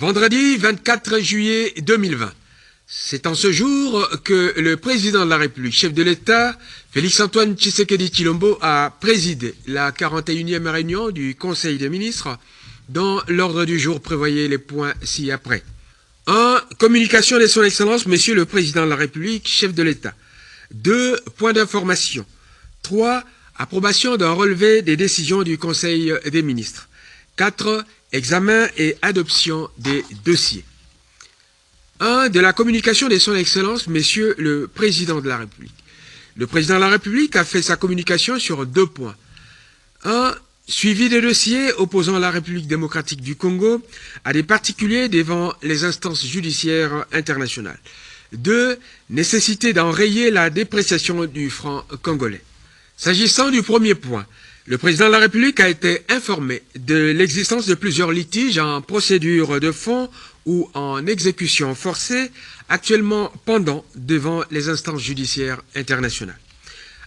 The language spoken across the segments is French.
Vendredi 24 juillet 2020. C'est en ce jour que le président de la République, chef de l'État, Félix-Antoine Tshisekedi Tshilombo, a présidé la 41e réunion du Conseil des ministres, dont l'ordre du jour prévoyait les points ci-après. 1. Communication de son Excellence, Monsieur le Président de la République, chef de l'État. 2. Points d'information. 3. Approbation d'un relevé des décisions du Conseil des ministres. 4. Examen et adoption des dossiers. 1. De la communication de son Excellence, Monsieur le Président de la République. Le Président de la République a fait sa communication sur 2 points. 1. Suivi des dossiers opposant la République démocratique du Congo à des particuliers devant les instances judiciaires internationales. 2. Nécessité d'enrayer la dépréciation du franc congolais. S'agissant du premier point, le président de la République a été informé de l'existence de plusieurs litiges en procédure de fond ou en exécution forcée actuellement pendant devant les instances judiciaires internationales.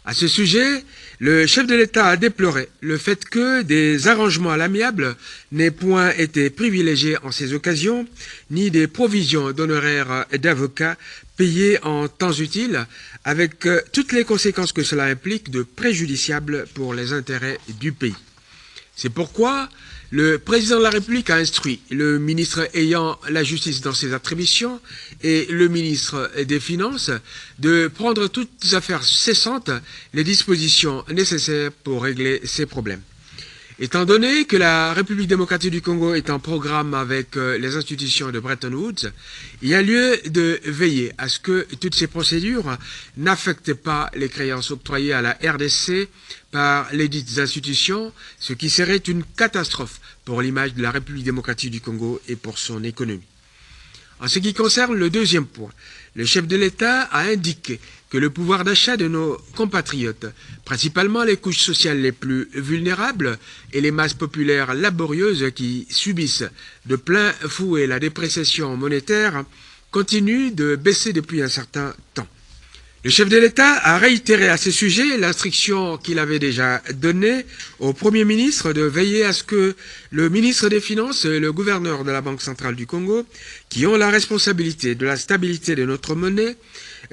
À ce sujet, le chef de l'État a déploré le fait que des arrangements à l'amiable n'aient point été privilégiés en ces occasions, ni des provisions d'honoraires d'avocats payés en temps utile, avec toutes les conséquences que cela implique de préjudiciables pour les intérêts du pays. C'est pourquoi le président de la République a instruit le ministre ayant la justice dans ses attributions et le ministre des Finances de prendre toutes affaires cessantes les dispositions nécessaires pour régler ces problèmes. Étant donné que la République démocratique du Congo est en programme avec les institutions de Bretton Woods, il y a lieu de veiller à ce que toutes ces procédures n'affectent pas les créances octroyées à la RDC par les dites institutions, ce qui serait une catastrophe pour l'image de la République démocratique du Congo et pour son économie. En ce qui concerne le deuxième point, le chef de l'État a indiqué que le pouvoir d'achat de nos compatriotes, principalement les couches sociales les plus vulnérables et les masses populaires laborieuses qui subissent de plein fouet la dépréciation monétaire, continue de baisser depuis un certain temps. Le chef de l'État a réitéré à ce sujet l'instruction qu'il avait déjà donnée au Premier ministre de veiller à ce que le ministre des Finances et le gouverneur de la Banque centrale du Congo, qui ont la responsabilité de la stabilité de notre monnaie,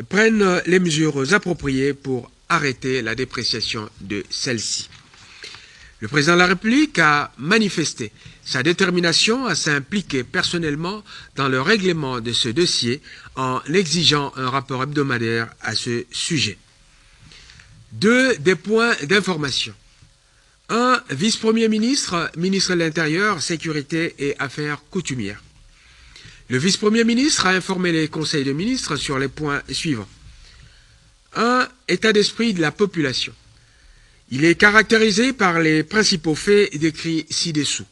prennent les mesures appropriées pour arrêter la dépréciation de celle-ci. Le président de la République a manifesté sa détermination à s'impliquer personnellement dans le règlement de ce dossier en exigeant un rapport hebdomadaire à ce sujet. 2. Des points d'information. 1. Vice-premier ministre, ministre de l'Intérieur, Sécurité et Affaires coutumières. Le vice-premier ministre a informé les conseils de ministres sur les points suivants. 1. État d'esprit de la population. Il est caractérisé par les principaux faits décrits ci-dessous.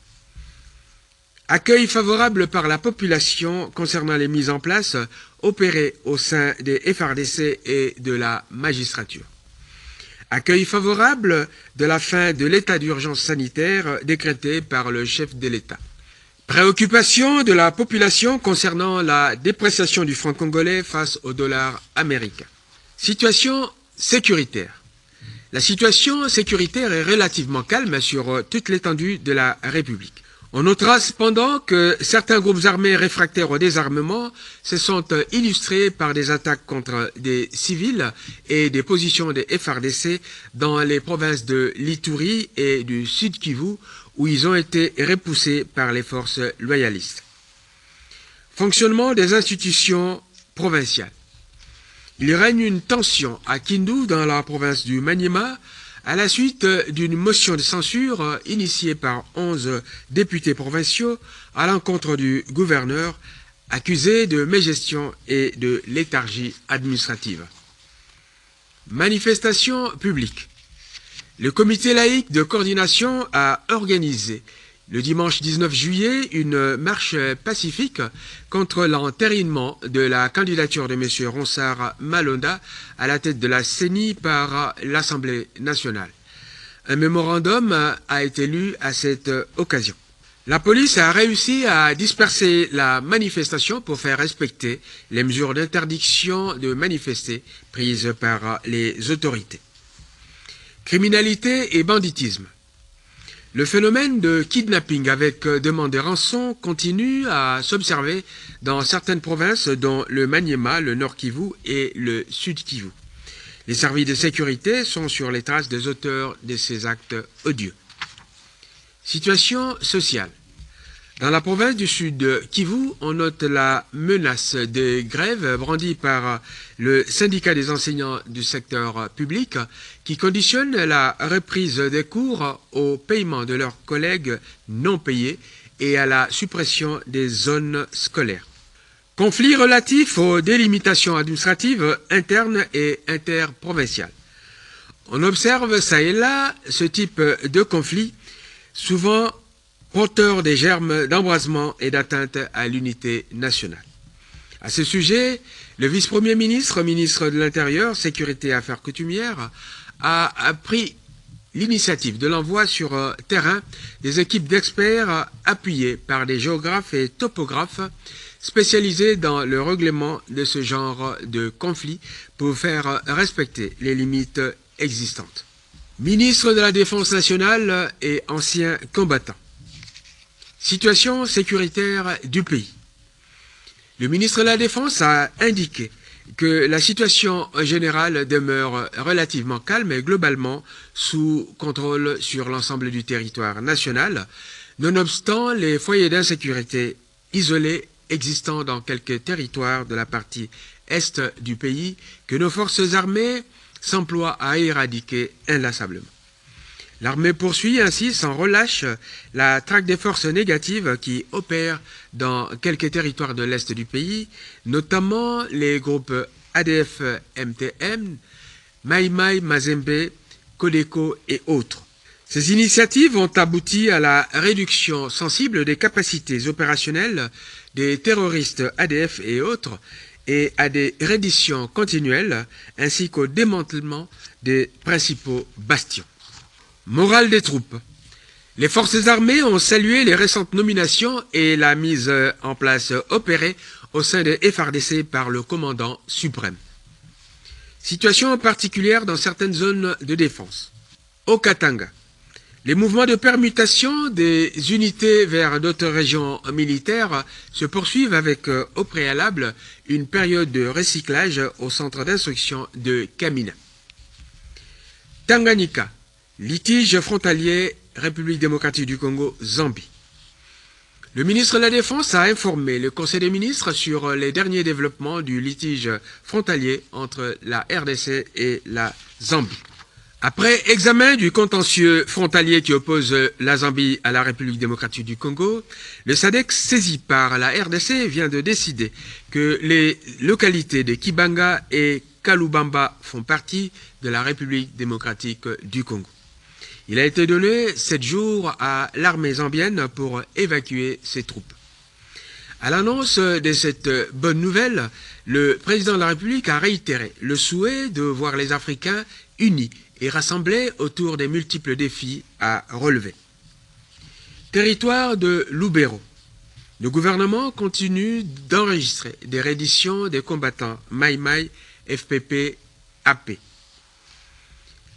Accueil favorable par la population concernant les mises en place opérées au sein des FRDC et de la magistrature. Accueil favorable de la fin de l'état d'urgence sanitaire décrété par le chef de l'État. Préoccupation de la population concernant la dépréciation du franc congolais face au dollar américain. Situation sécuritaire. La situation sécuritaire est relativement calme sur toute l'étendue de la République. On notera cependant que certains groupes armés réfractaires au désarmement se sont illustrés par des attaques contre des civils et des positions des FRDC dans les provinces de l'Ituri et du Sud Kivu, où ils ont été repoussés par les forces loyalistes. Fonctionnement des institutions provinciales. Il règne une tension à Kindu, dans la province du Maniema, à la suite d'une motion de censure initiée par 11 députés provinciaux à l'encontre du gouverneur, accusé de mégestion et de léthargie administrative. Manifestation publique. Le comité laïque de coordination a organisé le dimanche 19 juillet une marche pacifique contre l'entérinement de la candidature de M. Ronsard Malonda à la tête de la CENI par l'Assemblée nationale. Un mémorandum a été lu à cette occasion. La police a réussi à disperser la manifestation pour faire respecter les mesures d'interdiction de manifester prises par les autorités. Criminalité et banditisme. Le phénomène de kidnapping avec demande de rançon continue à s'observer dans certaines provinces dont le Maniema, le Nord Kivu et le Sud Kivu. Les services de sécurité sont sur les traces des auteurs de ces actes odieux. Situation sociale. Dans la province du Sud Kivu, on note la menace de grève brandie par le syndicat des enseignants du secteur public qui conditionne la reprise des cours au paiement de leurs collègues non payés et à la suppression des zones scolaires. Conflit relatif aux délimitations administratives internes et interprovinciales. On observe ça et là ce type de conflit, souvent porteur des germes d'embrasement et d'atteinte à l'unité nationale. À ce sujet, le vice-premier ministre, ministre de l'Intérieur, Sécurité et Affaires coutumières, a pris l'initiative de l'envoi sur terrain des équipes d'experts appuyées par des géographes et topographes spécialisés dans le règlement de ce genre de conflit pour faire respecter les limites existantes. Ministre de la Défense nationale et ancien combattant. Situation sécuritaire du pays. Le ministre de la Défense a indiqué que la situation générale demeure relativement calme et globalement sous contrôle sur l'ensemble du territoire national, nonobstant les foyers d'insécurité isolés existant dans quelques territoires de la partie est du pays que nos forces armées s'emploient à éradiquer inlassablement. L'armée poursuit ainsi sans relâche la traque des forces négatives qui opèrent dans quelques territoires de l'Est du pays, notamment les groupes ADF-MTM, Mai Mai, Mazembe, Codeco et autres. Ces initiatives ont abouti à la réduction sensible des capacités opérationnelles des terroristes ADF et autres et à des redditions continuelles ainsi qu'au démantèlement des principaux bastions. Morale des troupes. Les forces armées ont salué les récentes nominations et la mise en place opérée au sein des FARDC par le commandant suprême. Situation particulière dans certaines zones de défense. Au Katanga, les mouvements de permutation des unités vers d'autres régions militaires se poursuivent avec au préalable une période de recyclage au centre d'instruction de Kamina. Tanganyika. Litige frontalier, République démocratique du Congo, Zambie. Le ministre de la Défense a informé le Conseil des ministres sur les derniers développements du litige frontalier entre la RDC et la Zambie. Après examen du contentieux frontalier qui oppose la Zambie à la République démocratique du Congo, le SADC saisi par la RDC vient de décider que les localités de Kibanga et Kalubamba font partie de la République démocratique du Congo. Il a été donné 7 jours à l'armée zambienne pour évacuer ses troupes. À l'annonce de cette bonne nouvelle, le président de la République a réitéré le souhait de voir les Africains unis et rassemblés autour des multiples défis à relever. Territoire de Lubero. Le gouvernement continue d'enregistrer des redditions des combattants Mai Mai, FPP, AP.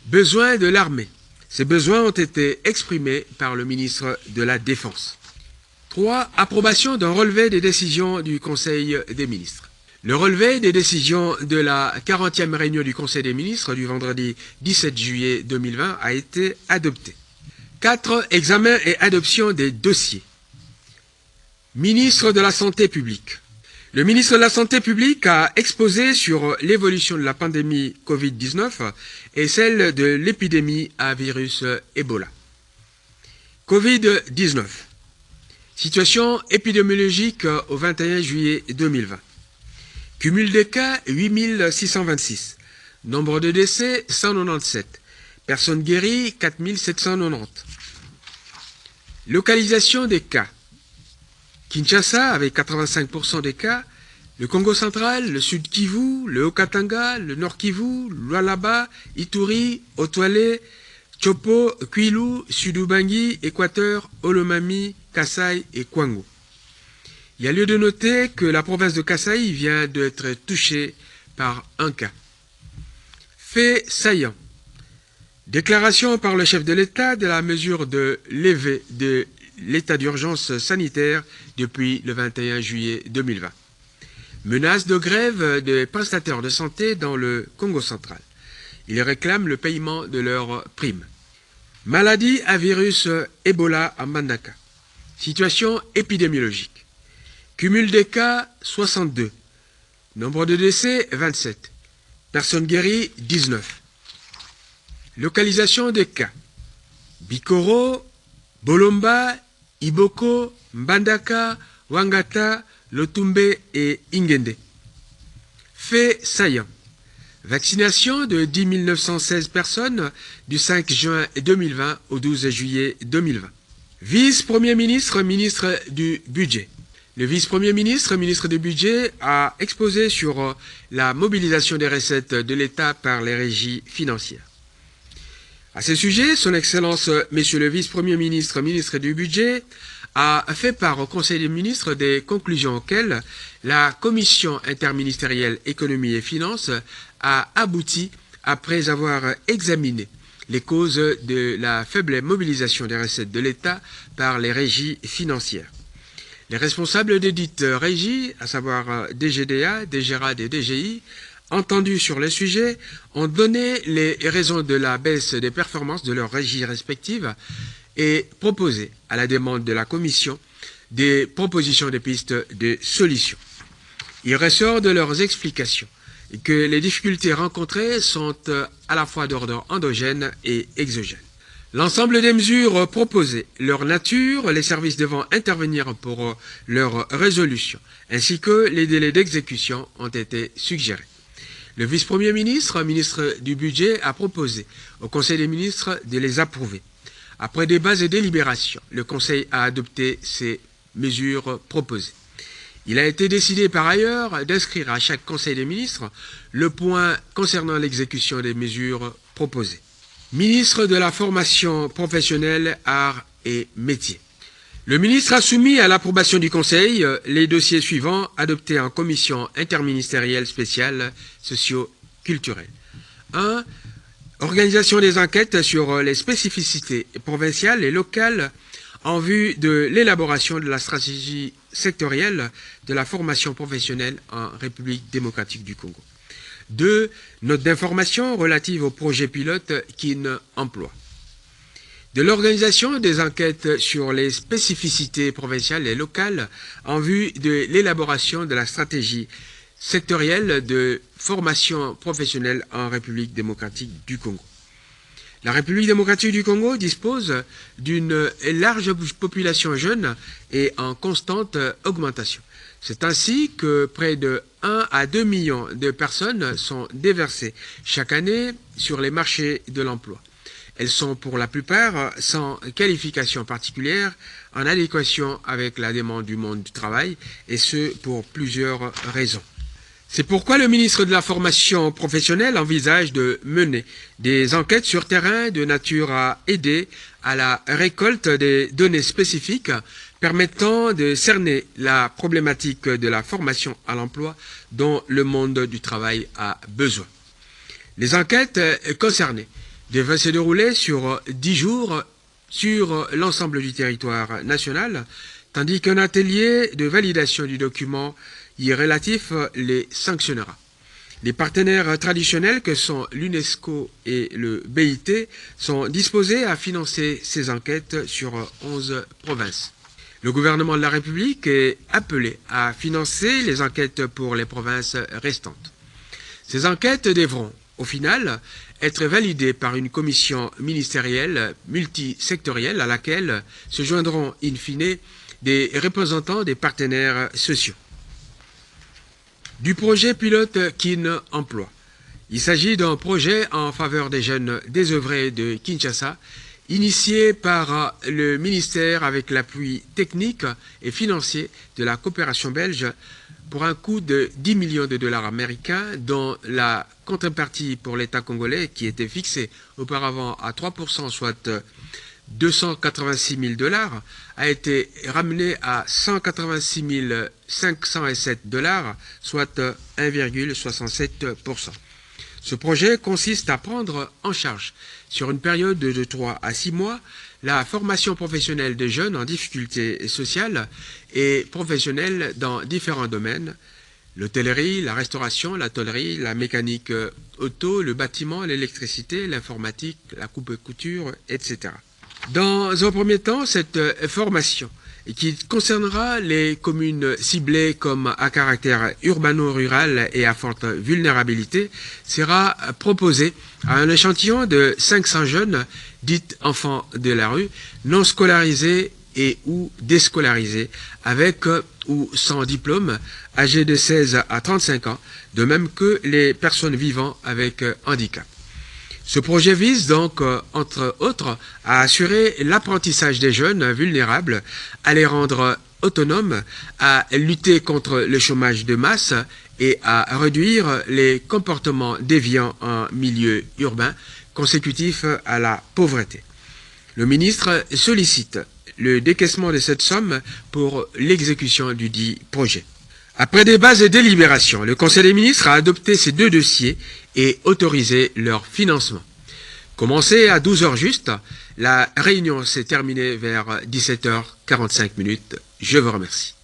Besoin de l'armée. Ces besoins ont été exprimés par le ministre de la Défense. 3. Approbation d'un relevé des décisions du Conseil des ministres. Le relevé des décisions de la 40e réunion du Conseil des ministres du vendredi 17 juillet 2020 a été adopté. 4. Examen et adoption des dossiers. Ministre de la Santé publique. Le ministre de la Santé publique a exposé sur l'évolution de la pandémie Covid-19 et celle de l'épidémie à virus Ebola. Covid-19. Situation épidémiologique au 21 juillet 2020. Cumul des cas 8626. Nombre de décès 197. Personnes guéries 4790. Localisation des cas. Kinshasa avec 85% des cas, le Congo central, le Sud Kivu, le Haut-Katanga, le Nord Kivu, Lualaba, Ituri, Otoile, Chopo, Kwilu, Sud-Ubangi, Équateur, Olomami, Kasaï et Kwango. Il y a lieu de noter que la province de Kasaï vient d'être touchée par un cas. Fait saillant. Déclaration par le chef de l'État de la mesure de levée de l'état d'urgence sanitaire depuis le 21 juillet 2020. Menace de grève des prestataires de santé dans le Congo central. Ils réclament le paiement de leurs primes. Maladie à virus Ebola à Mbandaka. Situation épidémiologique. Cumul des cas 62. Nombre de décès 27. Personnes guéries 19. Localisation des cas. Bikoro, Bolomba, Iboko, Mbandaka, Wangata, Lotumbe et Ingende. Fait saillant. Vaccination de 10 916 personnes du 5 juin 2020 au 12 juillet 2020. Vice-premier ministre, ministre du Budget. Le vice-premier ministre, ministre du Budget, a exposé sur la mobilisation des recettes de l'État par les régies financières. À ce sujet, son Excellence, Monsieur le vice-premier ministre, ministre du Budget, a fait part au Conseil des ministres des conclusions auxquelles la Commission interministérielle économie et finances a abouti après avoir examiné les causes de la faible mobilisation des recettes de l'État par les régies financières. Les responsables des dites régies, à savoir DGDA, DGRAD et DGI, entendus sur le sujet, ont donné les raisons de la baisse des performances de leurs régies respectives et proposé, à la demande de la Commission, des propositions de pistes de solutions. Il ressort de leurs explications que les difficultés rencontrées sont à la fois d'ordre endogène et exogène. L'ensemble des mesures proposées, leur nature, les services devant intervenir pour leur résolution, ainsi que les délais d'exécution ont été suggérés. Le vice-premier ministre, ministre du Budget, a proposé au Conseil des ministres de les approuver. Après débats et délibérations, le Conseil a adopté ces mesures proposées. Il a été décidé par ailleurs d'inscrire à chaque Conseil des ministres le point concernant l'exécution des mesures proposées. Ministre de la Formation professionnelle, arts et métiers. Le ministre a soumis à l'approbation du Conseil les dossiers suivants adoptés en commission interministérielle spéciale socio-culturelle. 1. Organisation des enquêtes sur les spécificités provinciales et locales en vue de l'élaboration de la stratégie sectorielle de la formation professionnelle en République démocratique du Congo. 2. Note d'information relative au projet pilote KIN Emploi. De l'organisation des enquêtes sur les spécificités provinciales et locales en vue de l'élaboration de la stratégie sectorielle de formation professionnelle en République démocratique du Congo. La République démocratique du Congo dispose d'une large population jeune et en constante augmentation. C'est ainsi que près de 1 à 2 millions de personnes sont déversées chaque année sur les marchés de l'emploi. Elles sont pour la plupart sans qualification particulière, en adéquation avec la demande du monde du travail, et ce pour plusieurs raisons. C'est pourquoi le ministre de la Formation professionnelle envisage de mener des enquêtes sur terrain de nature à aider à la récolte des données spécifiques permettant de cerner la problématique de la formation à l'emploi dont le monde du travail a besoin. Les enquêtes concernées devaient se dérouler sur 10 jours sur l'ensemble du territoire national, tandis qu'un atelier de validation du document y est relatif les sanctionnera. Les partenaires traditionnels que sont l'UNESCO et le BIT sont disposés à financer ces enquêtes sur 11 provinces. Le gouvernement de la République est appelé à financer les enquêtes pour les provinces restantes. Ces enquêtes devront, au final, être validées par une commission ministérielle multisectorielle à laquelle se joindront in fine des représentants des partenaires sociaux. Du projet pilote KIN Emploi. Il s'agit d'un projet en faveur des jeunes désœuvrés de Kinshasa, initié par le ministère avec l'appui technique et financier de la coopération belge pour un coût de 10 millions de dollars américains, dont la contrepartie pour l'État congolais, qui était fixée auparavant à 3%, soit 286 000 dollars, a été ramenée à 186 507 dollars, soit 1,67%. Ce projet consiste à prendre en charge, sur une période de 3 à 6 mois, la formation professionnelle des jeunes en difficulté sociale et professionnelle dans différents domaines: l'hôtellerie, la restauration, la tôlerie, la mécanique auto, le bâtiment, l'électricité, l'informatique, la coupe-couture, etc. Dans un premier temps, cette formation, qui concernera les communes ciblées comme à caractère urbano-rural et à forte vulnérabilité, sera proposée à un échantillon de 500 jeunes, dits enfants de la rue, non scolarisés et ou déscolarisés, avec ou sans diplôme, âgés de 16 à 35 ans, de même que les personnes vivant avec handicap. Ce projet vise donc, entre autres, à assurer l'apprentissage des jeunes vulnérables, à les rendre autonomes, à lutter contre le chômage de masse et à réduire les comportements déviants en milieu urbain consécutifs à la pauvreté. Le ministre sollicite le décaissement de cette somme pour l'exécution du dit projet. Après débat et délibérations, le Conseil des ministres a adopté ces deux dossiers et autorisé leur financement. Commencé à 12h juste, la réunion s'est terminée vers 17h45. Je vous remercie.